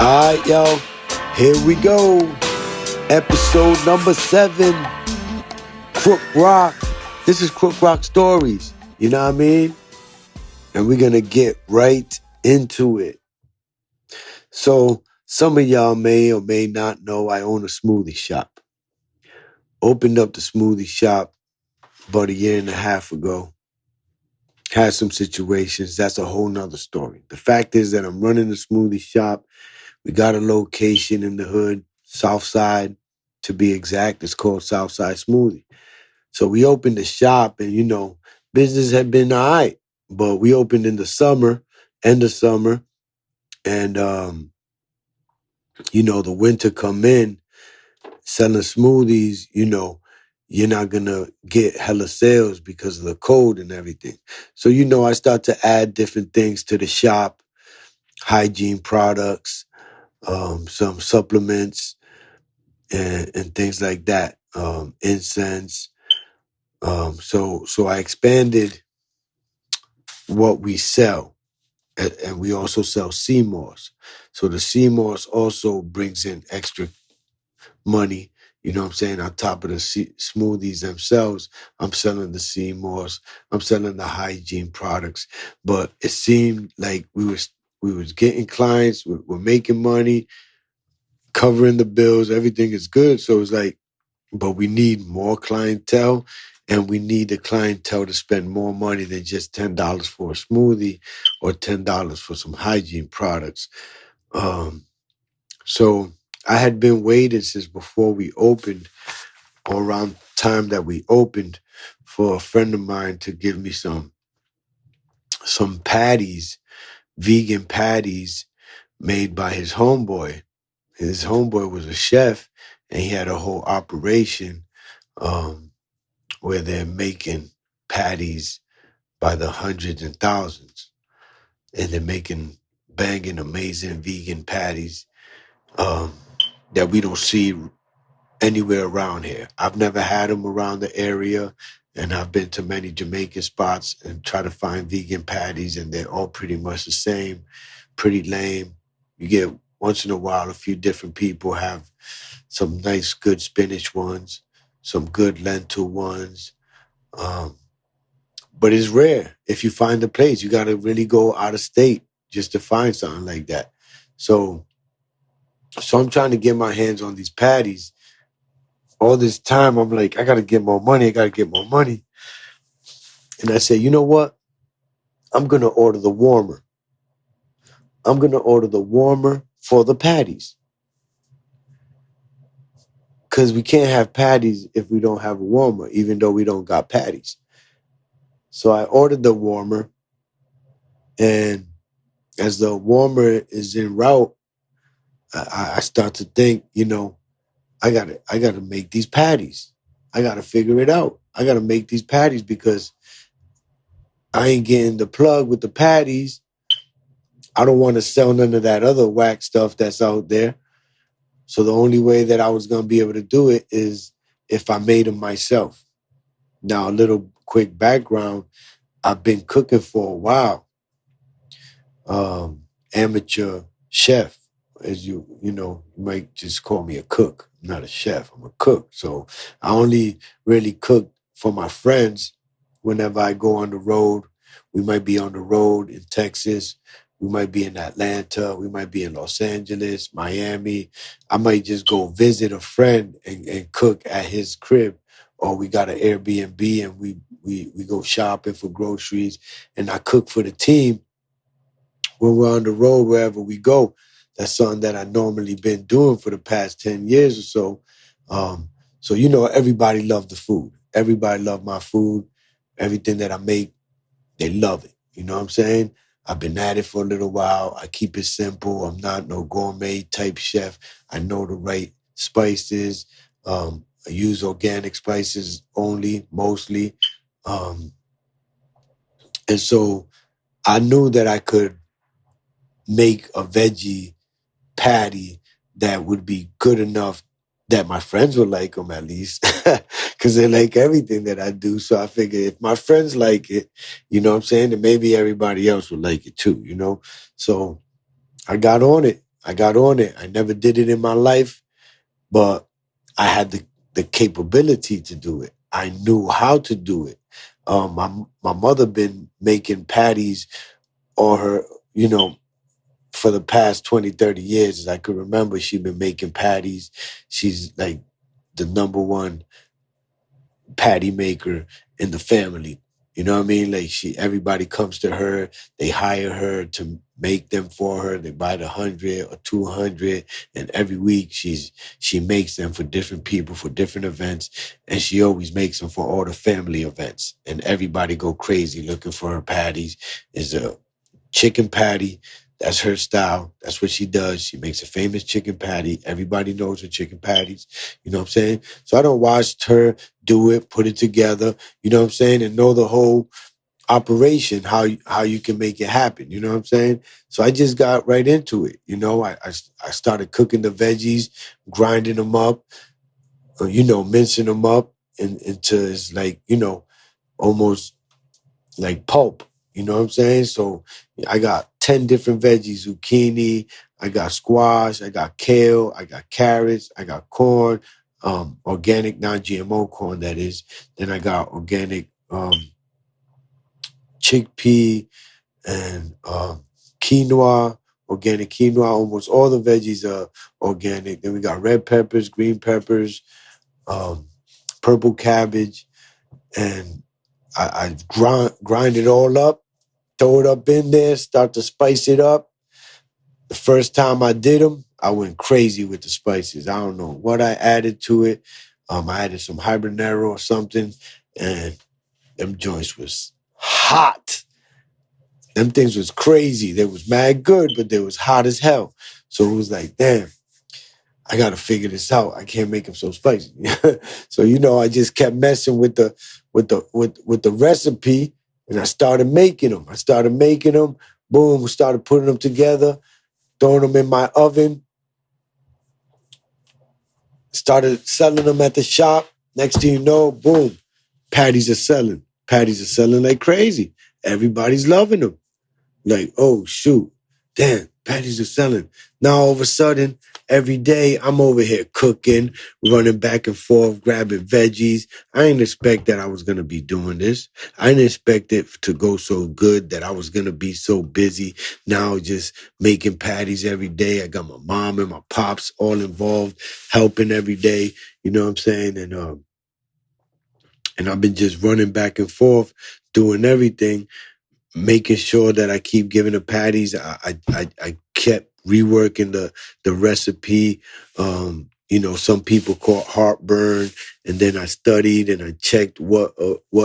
All right, yo, here we go. Episode number 7, Crook Rock. This is Crook Rock Stories. You know what I mean? And we're going to get right into it. So, some of y'all may or may not know I own a smoothie shop. Opened up the smoothie shop about a year and a half ago. Had some situations. That's a whole nother story. The fact is that I'm running a smoothie shop. We got a location in the hood, South Side, to be exact. It's called Southside Smoothie. So we opened the shop, and business had been all right. But we opened in the summer, end of summer, and the winter come in, selling smoothies. You're not gonna get hella sales because of the cold and everything. So I start to add different things to the shop, hygiene products, some supplements, and things like that. Incense. So I expanded what we sell, and we also sell sea moss. So the sea moss also brings in extra money. You know what I'm saying? On top of the smoothies themselves, I'm selling the sea moss. I'm selling the hygiene products. But it seemed like we was getting clients. We're making money, covering the bills. Everything is good. So it's like, but we need more clientele, and we need the clientele to spend more money than just $10 for a smoothie or $10 for some hygiene products. So I had been waiting since before we opened, or around time that we opened, for a friend of mine to give me some patties, vegan patties made by his homeboy. His homeboy was a chef, and he had a whole operation um, where they're making patties by the hundreds and thousands. And they're making banging, amazing vegan patties um, that we don't see anywhere around here. I've never had them around the area, and I've been to many Jamaican spots and try to find vegan patties, and they're all pretty much the same, pretty lame. You get once in a while a few different people have some nice, good spinach ones, some good lentil ones. Um, but it's rare. If you find a place, you got to really go out of state just to find something like that. So, so I'm trying to get my hands on these patties. All this time, I'm like, I got to get more money. I got to get more money. And I said, you know what? I'm going to order the warmer. I'm going to order the warmer for the patties. Because we can't have patties if we don't have a warmer, even though we don't got patties. So I ordered the warmer. And as the warmer is en route, I start to think, I gotta make these patties. I gotta figure it out. I gotta make these patties because I ain't getting the plug with the patties. I don't want to sell none of that other whack stuff that's out there. So the only way that I was gonna be able to do it is if I made them myself. Now, a little quick background: I've been cooking for a while. Amateur chef, as you might just call me a cook. I'm not a chef. I'm a cook. So I only really cook for my friends whenever I go on the road. We might be on the road in Texas. We might be in Atlanta. We might be in Los Angeles, Miami. I might just go visit a friend and cook at his crib. Or we got an Airbnb, and we go shopping for groceries, and I cook for the team when we're on the road, wherever we go. That's something that I normally been doing for the past 10 years or so. So everybody loved the food. Everybody loved my food. Everything that I make, they love it. You know what I'm saying? I've been at it for a little while. I keep it simple. I'm not no gourmet type chef. I know the right spices. I use organic spices only, mostly. Um, and so I knew that I could make a veggie patty that would be good enough that my friends would like them, at least, because they like everything that I do. So I figured if my friends like it, you know what I'm saying, then maybe everybody else would like it too, So I got on it. I got on it. I never did it in my life, but I had the capability to do it. I knew how to do it. My mother been making patties on her, you know, for the past 20, 30 years. As I could remember, she'd been making patties. She's like the number one patty maker in the family. You know what I mean? Like everybody comes to her. They hire her to make them for her. They buy the 100 or 200, and every week she makes them for different people for different events, and she always makes them for all the family events. And everybody go crazy looking for her patties. Is a chicken patty. That's her style. That's what she does. She makes a famous chicken patty. Everybody knows her chicken patties. You know what I'm saying? So I don't watch her do it, put it together, you know what I'm saying, and know the whole operation, how you can make it happen. You know what I'm saying? So I just got right into it. You know, I started cooking the veggies, grinding them up, mincing them up into it's like, almost like pulp. You know what I'm saying? So I got 10 different veggies: zucchini, I got squash, I got kale, I got carrots, I got corn, organic non-GMO corn, that is. Then I got organic chickpea and quinoa, organic quinoa. Almost all the veggies are organic. Then we got red peppers, green peppers, purple cabbage, and I grind it all up, throw it up in there, start to spice it up. The first time I did them, I went crazy with the spices. I don't know what I added to it. I added some habanero or something, and them joints was hot. Them things was crazy. They was mad good, but they was hot as hell. So it was like, damn, I gotta figure this out. I can't make them so spicy. So I just kept messing with the recipe, and I started making them. Boom, started putting them together, throwing them in my oven, started selling them at the shop. Next thing you know, boom, patties are selling. Patties are selling like crazy. Everybody's loving them. Like, oh, shoot, damn, patties are selling. Now, all of a sudden, every day, I'm over here cooking, running back and forth, grabbing veggies. I didn't expect that I was going to be doing this. I didn't expect it to go so good, that I was going to be so busy. Now, just making patties every day. I got my mom and my pops all involved, helping every day. You know what I'm saying? And I've been just running back and forth, doing everything, making sure that I keep giving the patties. I kept reworking the recipe. Some people call it heartburn, and then I studied and I checked what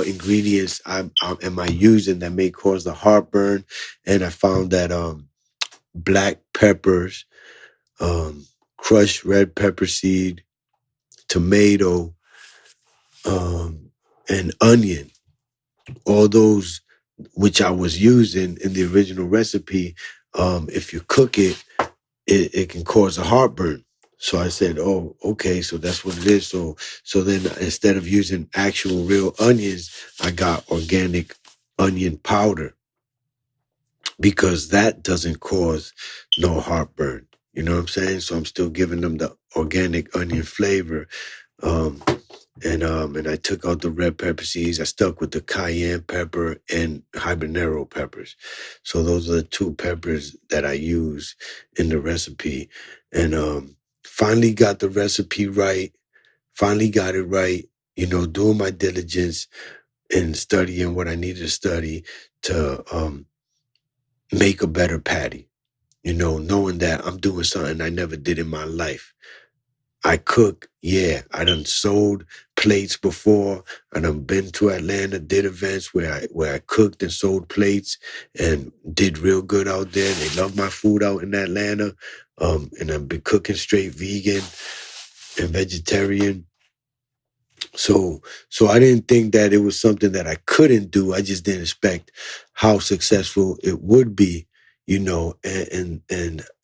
ingredients am I using that may cause the heartburn, and I found that black peppers, crushed red pepper seed, tomato, and onion, all those which I was using in the original recipe, if you cook it, it can cause a heartburn. So I said, oh, okay, so that's what it is. So then instead of using actual real onions, I got organic onion powder, because that doesn't cause no heartburn. You know what I'm saying? So I'm still giving them the organic onion flavor. Um, and I took out the red pepper seeds. I stuck with the cayenne pepper and habanero peppers. So those are the two peppers that I use in the recipe. And finally got the recipe right. Finally got it right. Doing my diligence and studying what I needed to study to make a better patty. Knowing that I'm doing something I never did in my life. I cook, yeah. I done sold plates before. I done been to Atlanta, did events where I cooked and sold plates and did real good out there. They love my food out in Atlanta. And I've been cooking straight vegan and vegetarian. So I didn't think that it was something that I couldn't do. I just didn't expect how successful it would be, and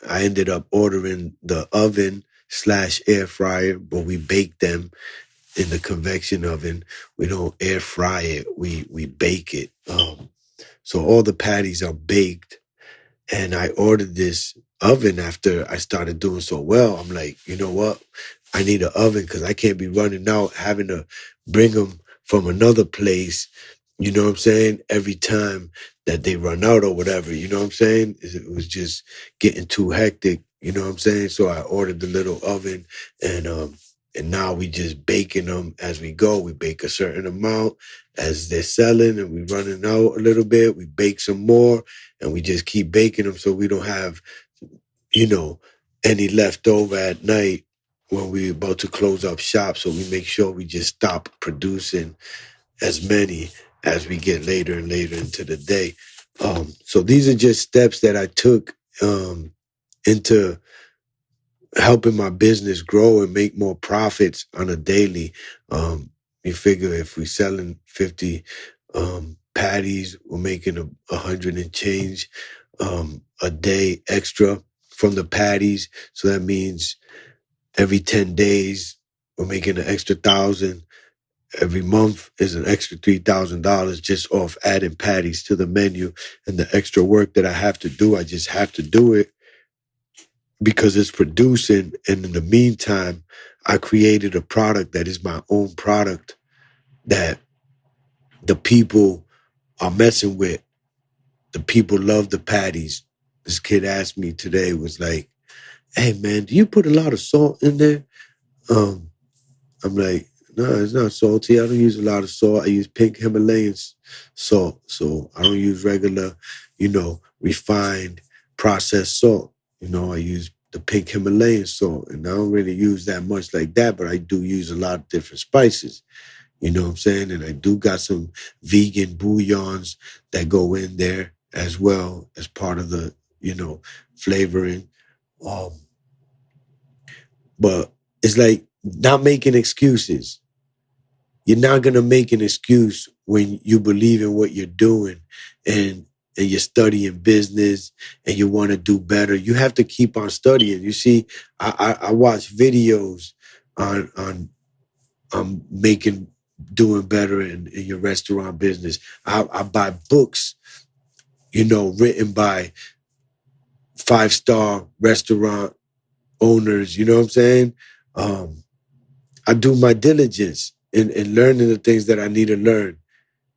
I ended up ordering the oven / air fryer, but we bake them in the convection oven. We don't air fry it. We bake it. So all the patties are baked, And I ordered this oven after I started doing so well. I'm like, you know what? I need an oven because I can't be running out having to bring them from another place. You know what I'm saying? Every time that they run out or whatever, you know what I'm saying? It was just getting too hectic. You know what I'm saying? So I ordered the little oven, and now we just baking them as we go. We bake a certain amount as they're selling, and we running out a little bit. We bake some more, and we just keep baking them so we don't have, you know, any left over at night when we're about to close up shop. So we make sure we just stop producing as many as we get later and later into the day. So these are just steps that I took into helping my business grow and make more profits on a daily. You figure if we're selling 50 patties, we're making 100 and change a day extra from the patties. So that means every 10 days, we're making an extra 1,000. Every month is an extra $3,000 just off adding patties to the menu. And the extra work that I have to do, I just have to do it because it's producing. And in the meantime, I created a product that is my own product that the people are messing with. The people love the patties. This kid asked me today, was like, hey man, do you put a lot of salt in there? I'm like, no, it's not salty. I don't use a lot of salt. I use pink Himalayan salt. So I don't use regular, refined processed salt. I use the pink Himalayan salt. And I don't really use that much like that, but I do use a lot of different spices. You know what I'm saying? And I do got some vegan bouillons that go in there as well as part of the, flavoring. Um, but it's like not making excuses. You're not going to make an excuse when you believe in what you're doing and you're studying business and you want to do better. You have to keep on studying. You see, I watch videos on doing better in your restaurant business. I buy books, written by 5-star restaurant owners. You know what I'm saying? I do my diligence in learning the things that I need to learn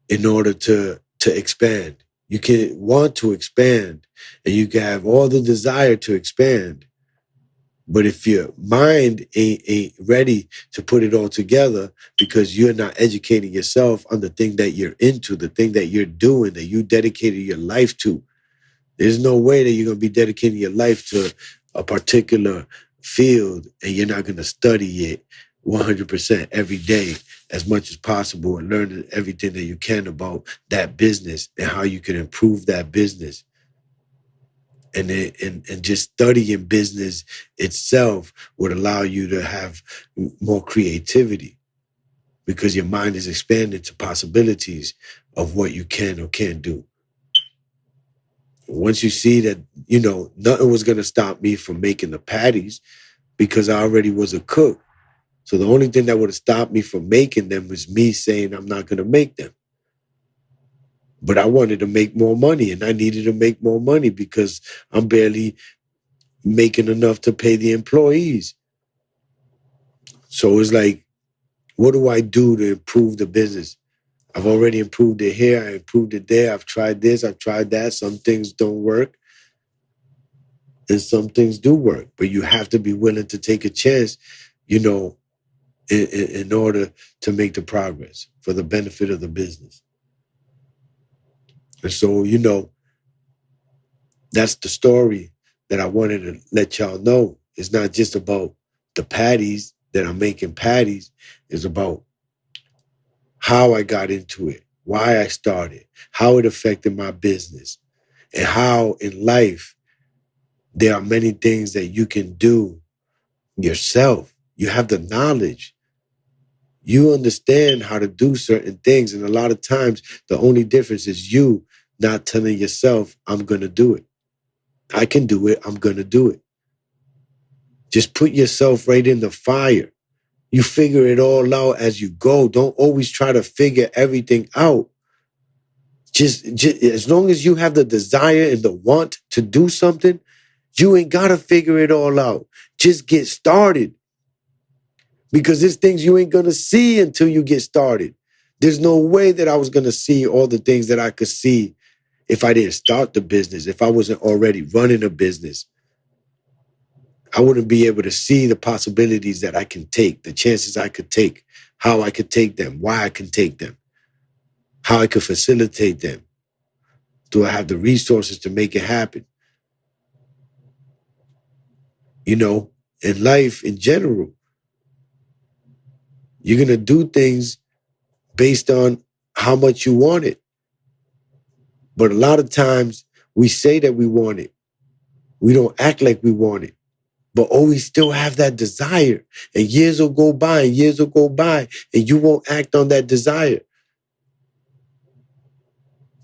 in order to expand. You can want to expand and you can have all the desire to expand. But if your mind ain't ready to put it all together because you're not educating yourself on the thing that you're into, the thing that you're doing, that you dedicated your life to, there's no way that you're going to be dedicating your life to a particular field and you're not going to study it 100% every day as much as possible and learn everything that you can about that business and how you can improve that business. And just studying business itself would allow you to have more creativity because your mind is expanded to possibilities of what you can or can't do. Once you see that, nothing was going to stop me from making the patties because I already was a cook. So the only thing that would have stopped me from making them was me saying I'm not going to make them. But I wanted to make more money and I needed to make more money because I'm barely making enough to pay the employees. So it's like, what do I do to improve the business? I've already improved it here. I improved it there. I've tried this. I've tried that. Some things don't work. And some things do work. But you have to be willing to take a chance, in order to make the progress for the benefit of the business. And so, that's the story that I wanted to let y'all know. It's not just about the patties that I'm making patties. It's about how I got into it, why I started, how it affected my business, and how in life there are many things that you can do yourself. You have the knowledge. You understand how to do certain things. And a lot of times, the only difference is you not telling yourself, I'm going to do it. I can do it. I'm going to do it. Just put yourself right in the fire. You figure it all out as you go. Don't always try to figure everything out. Just as long as you have the desire and the want to do something, you ain't gotta figure it all out. Just get started. Because there's things you ain't gonna see until you get started. There's no way that I was gonna see all the things that I could see if I didn't start the business, if I wasn't already running a business. I wouldn't be able to see the possibilities that I can take, the chances I could take, how I could take them, why I can take them, how I could facilitate them. Do I have the resources to make it happen? You know, in life in general, you're going to do things based on how much you want it. But a lot of times we say that we want it. We don't act like we want it. But always still have that desire. And years will go by and years will go by and you won't act on that desire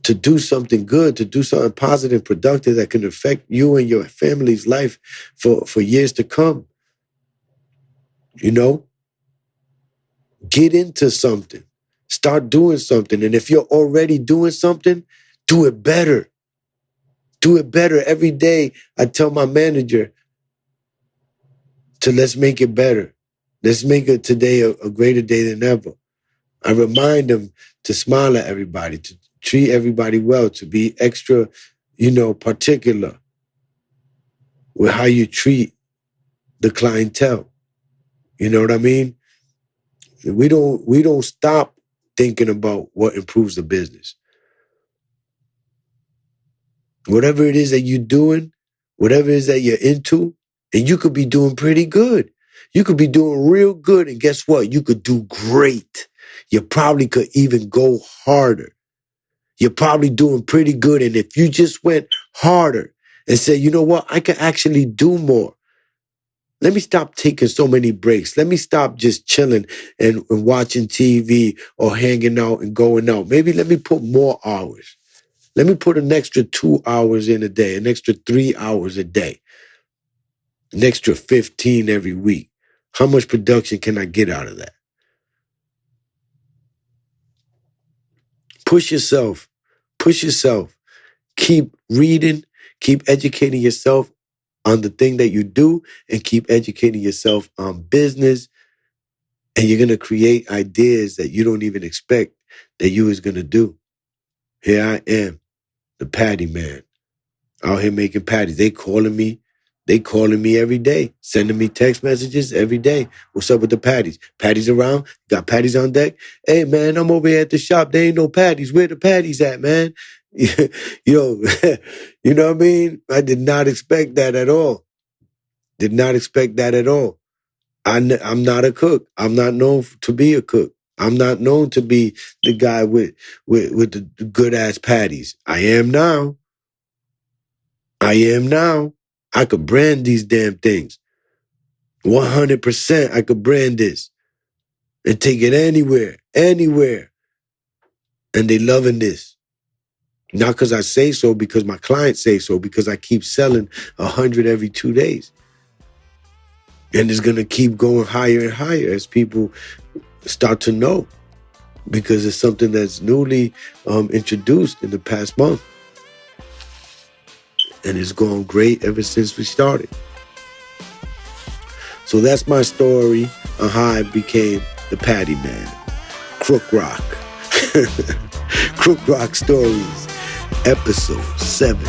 to do something good, to do something positive, productive that can affect you and your family's life for years to come. You know? Get into something. Start doing something. And if you're already doing something, do it better. Do it better every day. I tell my manager to let's make it better. Let's make it today a greater day than ever. I remind them to smile at everybody, to treat everybody well, to be extra, particular with how you treat the clientele. You know what I mean? We don't stop thinking about what improves the business. Whatever it is that you're doing, whatever it is that you're into, and you could be doing pretty good. You could be doing real good, and guess what? You could do great. You probably could even go harder. You're probably doing pretty good, and if you just went harder and said, you know what? I can actually do more. Let me stop taking so many breaks. Let me stop just chilling and watching TV or hanging out and going out. Maybe let me put more hours. Let me put an extra 2 hours in a day, an extra 3 hours a day, an extra 15 every week. How much production can I get out of that? Push yourself. Push yourself. Keep reading. Keep educating yourself on the thing that you do and keep educating yourself on business. And you're going to create ideas that you don't even expect that you was going to do. Here I am, the patty man, out here making patties. They calling me every day, sending me text messages every day. What's up with the patties? Patties around? Got patties on deck? Hey, man, I'm over here at the shop. There ain't no patties. Where the patties at, man? Yo, you know what I mean? I did not expect that at all. Did not expect that at all. I'm not a cook. I'm not known to be a cook. I'm not known to be the guy with the good-ass patties. I am now. I could brand these damn things. 100% I could brand this and take it anywhere. And they loving this. Not because I say so, because my clients say so, because I keep selling 100 every 2 days. And it's going to keep going higher and higher as people start to know, because it's something that's newly introduced in the past month. And it's gone great ever since we started. So that's my story on how I became the Patty Man. Crook Rock. Crook Rock Stories, episode 7.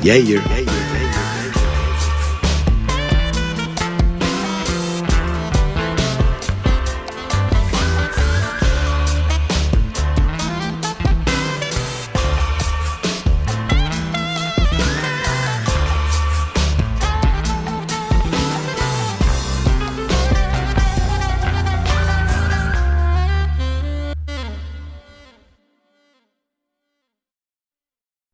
Yeah.